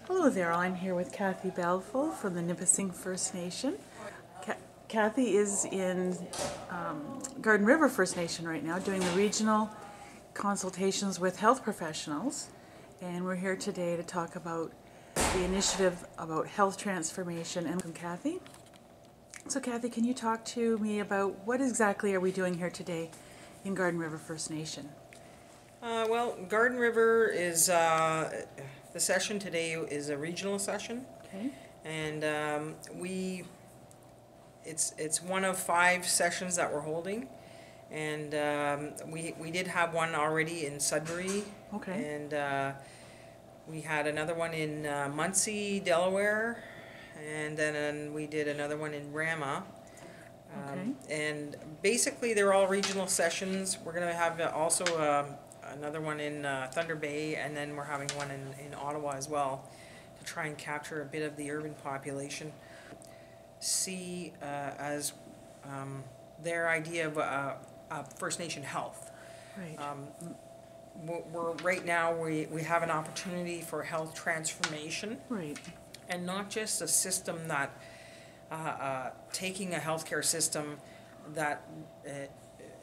Hello there, I'm here with Cathy Bellefeuille from the Nipissing First Nation. Cathy is in Garden River First Nation right now doing the regional consultations with health professionals, and we're here today to talk about the initiative about health transformation. And from Cathy. So Cathy, can you talk to me about what exactly are we doing here today in Garden River First Nation? Well, Garden River is, the session today is a regional session. Okay. And it's one of 5 sessions that we're holding. And we did have one already in Sudbury. Okay. And we had another one in Muncie, Delaware. And then we did another one in Rama. Okay. And basically they're all regional sessions. We're going to have also another one in Thunder Bay, and then we're having one in Ottawa as well to try and capture a bit of the urban population. See as their idea of First Nation health. Right. Right now we have an opportunity for health transformation. Right. And not just a system that taking a healthcare system that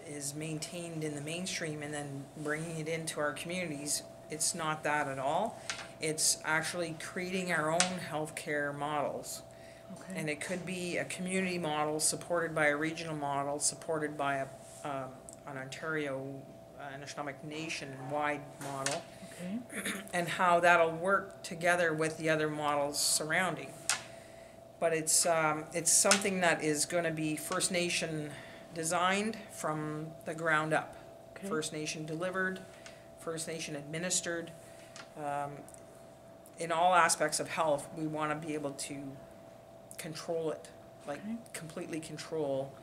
is maintained in the mainstream and then bringing it into our communities. It's not that at all. It's actually creating our own healthcare models. Okay. And it could be a community model supported by a regional model, supported by an Ontario Anishinabek Nation wide model. Okay. And how that'll work together with the other models surrounding. But it's something that is going to be First Nation designed from the ground up. Okay. First Nation delivered, First Nation administered. In all aspects of health, we want to be able to control it, like Okay. completely control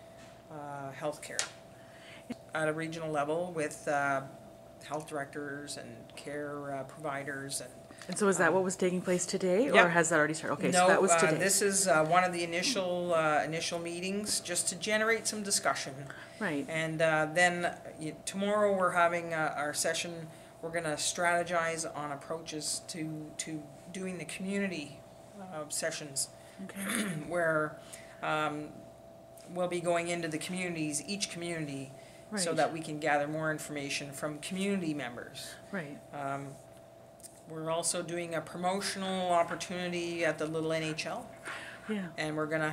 healthcare at a regional level with health directors and care providers. And so is that what was taking place today, or Yep. has that already started? Okay, No, so that was today. this is one of the initial meetings, just to generate some discussion. Right. And then tomorrow we're having our session. We're going to strategize on approaches to doing the community sessions, Okay. where we'll be going into the communities, each community, so Right. that we can gather more information from community members. Right. We're also doing a promotional opportunity at the Little NHL. Yeah. And we're gonna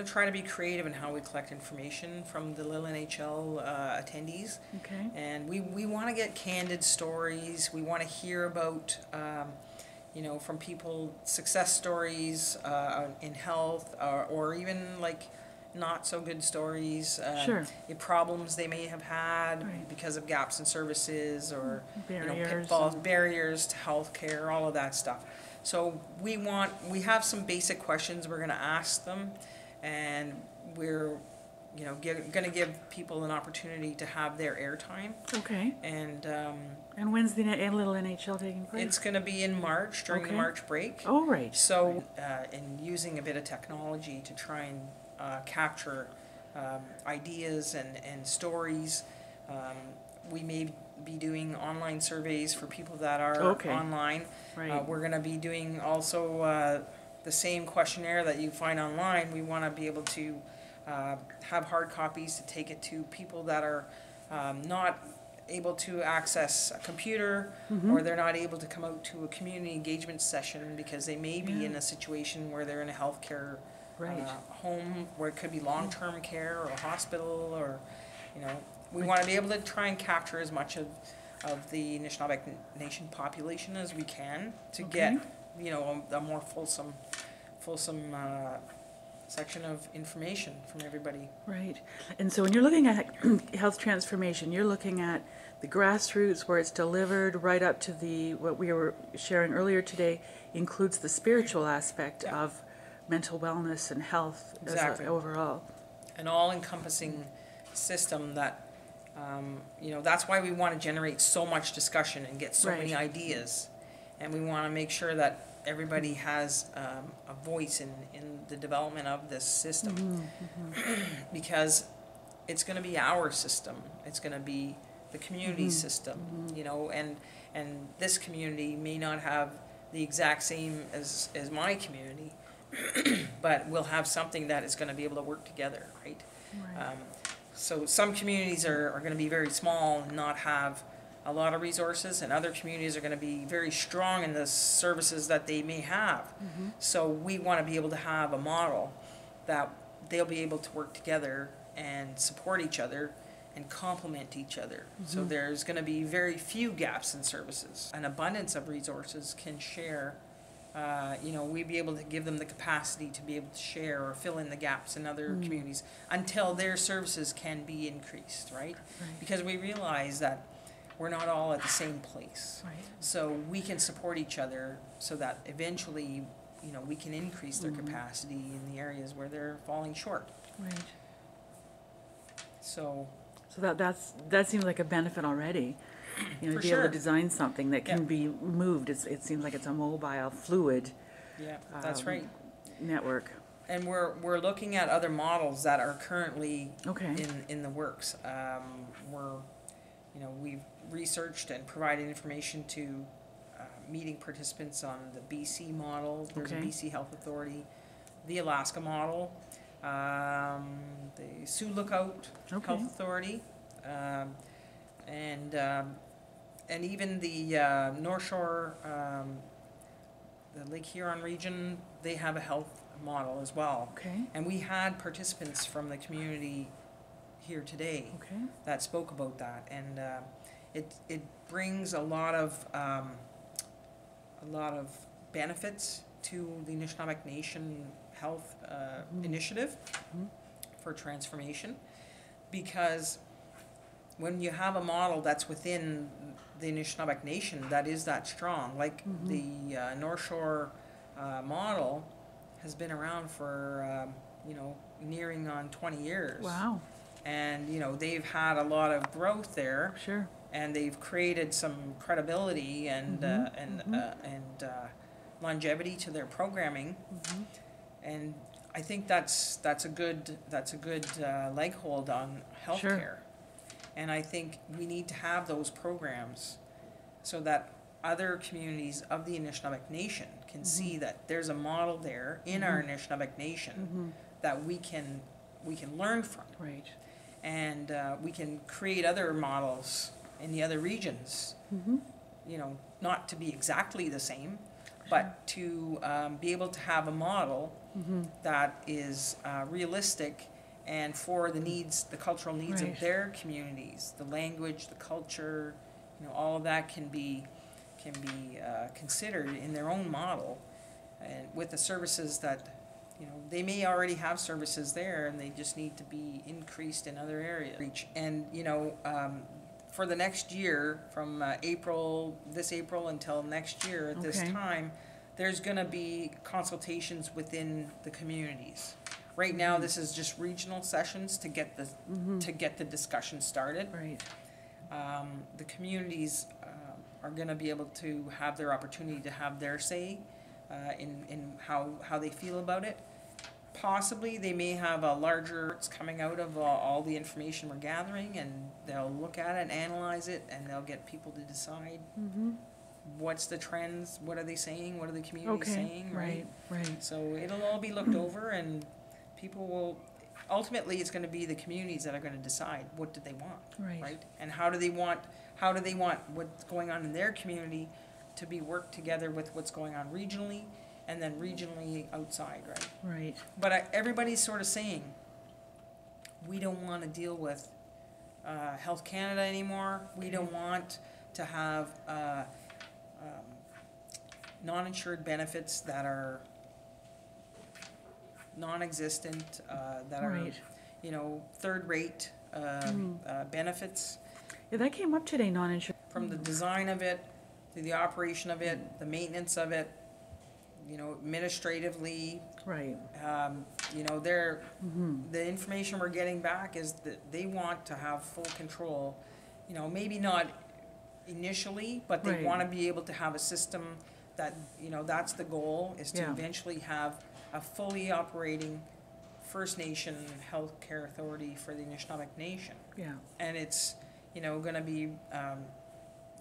try to be creative in how we collect information from the Little NHL attendees. Okay. And we want to get candid stories. We want to hear about, from people, success stories in health, or even like not so good stories. Sure. Problems they may have had Right. because of gaps in services, or Barriers. pitfalls, barriers to healthcare, all of that stuff. So we have some basic questions we're going to ask them, and we're going to give people an opportunity to have their airtime. Okay. And when's the Little NHL taking place? it's going to be in March, during the Okay. March break. Oh, right. So in using a bit of technology to try and capture ideas and stories, we may be doing online surveys for people that are Okay. online. Right. We're going to be doing also the same questionnaire that you find online. We want to be able to have hard copies to take it to people that are not able to access a computer, or they're not able to come out to a community engagement session because they may be in a situation where they're in a healthcare Right. home, where it could be long-term care or a hospital, or we want to be able to try and capture as much of the Anishinabek Nation population as we can to get a more fulsome section of information from everybody. Right. And so when you're looking at health transformation, you're looking at the grassroots where it's delivered right up to what we were sharing earlier today includes the spiritual aspect of mental wellness and health. Exactly. Overall. An all-encompassing system that, that's why we want to generate so much discussion and get so many ideas. And we want to make sure that everybody has a voice in the development of this system. Because it's going to be our system. It's going to be the community system, you know, and this community may not have the exact same as my community, but we'll have something that is going to be able to work together, right? Right. So some communities are going to be very small and not have a lot of resources, and other communities are going to be very strong in the services that they may have. So we want to be able to have a model that they'll be able to work together and support each other and complement each other. So there's going to be very few gaps in services. An abundance of resources can share. You know, we'd be able to give them the capacity to be able to share or fill in the gaps in other communities until their services can be increased, right? Because we realize that we're not all at the same place. Right. So we can support each other so that eventually, you know, we can increase their capacity in the areas where they're falling short. Right. So that seems like a benefit already. You know, For to be able sure. to design something that can Yeah. be moved. It seems like it's a mobile, fluid yeah, that's Um, right. network. And we're looking at other models that are currently Okay. in the works. We've researched and provided information to meeting participants on the BC model. There's Okay. a BC Health Authority, the Alaska model, the Sioux Lookout Okay. Health Authority, and even the North Shore, the Lake Huron region. They have a health model as well. Okay. And we had participants from the community here today Okay. that spoke about that, and it brings a lot of benefits to the Anishinabek Nation health initiative for transformation, because when you have a model that's within the Anishinabek Nation that is that strong, like the North Shore model has been around for nearing on 20 years. Wow. And they've had a lot of growth there, Sure. and they've created some credibility and longevity to their programming, and I think that's a good leg hold on healthcare. Sure. And I think we need to have those programs so that other communities of the Anishinabek Nation can see that there's a model there in our Anishinabek Nation that we can learn from. Right. And we can create other models in the other regions, not to be exactly the same, but to be able to have a model that is realistic and for the needs, the cultural needs Right. of their communities, the language, the culture, all of that can be considered in their own model, and with the services that they may already have services there, and they just need to be increased in other areas. And for the next year, from this April until next year at this Okay. time, there's going to be consultations within the communities. Right now, this is just regional sessions to get the discussion started. Right. The communities are going to be able to have their opportunity to have their say in how they feel about it. Possibly they may have a larger it's coming out of all the information we're gathering, and they'll look at it and analyze it, and they'll get people to decide what's the trends, what are they saying, what are the communities saying, right? Right. So it'll all be looked over, and people will, ultimately it's going to be the communities that are going to decide what do they want, Right. And how do they want what's going on in their community to be worked together with what's going on regionally, and then regionally outside, right? Right. But everybody's sort of saying, we don't want to deal with Health Canada anymore. We don't want to have non-insured benefits that are non-existent, that are, Right. third-rate benefits. Yeah, that came up today, non-insured. From the design of it, to the operation of it, the maintenance of it, administratively, Right. the information we're getting back is that they want to have full control. Maybe not initially, but they Right. want to be able to have a system that, that's the goal, is to Yeah. eventually have a fully operating First Nation healthcare authority for the Anishinabek Nation. Yeah. And it's, gonna be,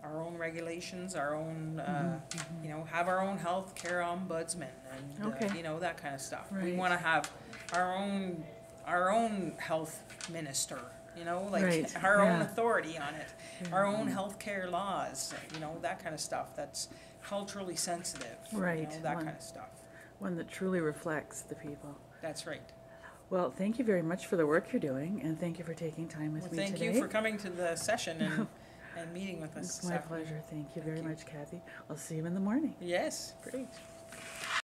our own regulations, our own, have our own healthcare ombudsman and, Okay. that kind of stuff. We Right. wanna have our own health minister, Right, our own yeah. authority on it, our own healthcare laws, that kind of stuff that's culturally sensitive, Right, that one- kind of stuff. One that truly reflects the people. That's right. Well, thank you very much for the work you're doing, and thank you for taking time with Well, me thank today. you for coming to the session and meeting with us. It's this my afternoon. pleasure. Thank you Thank very you. much, Cathy. I'll see you in the morning. Yes. Great.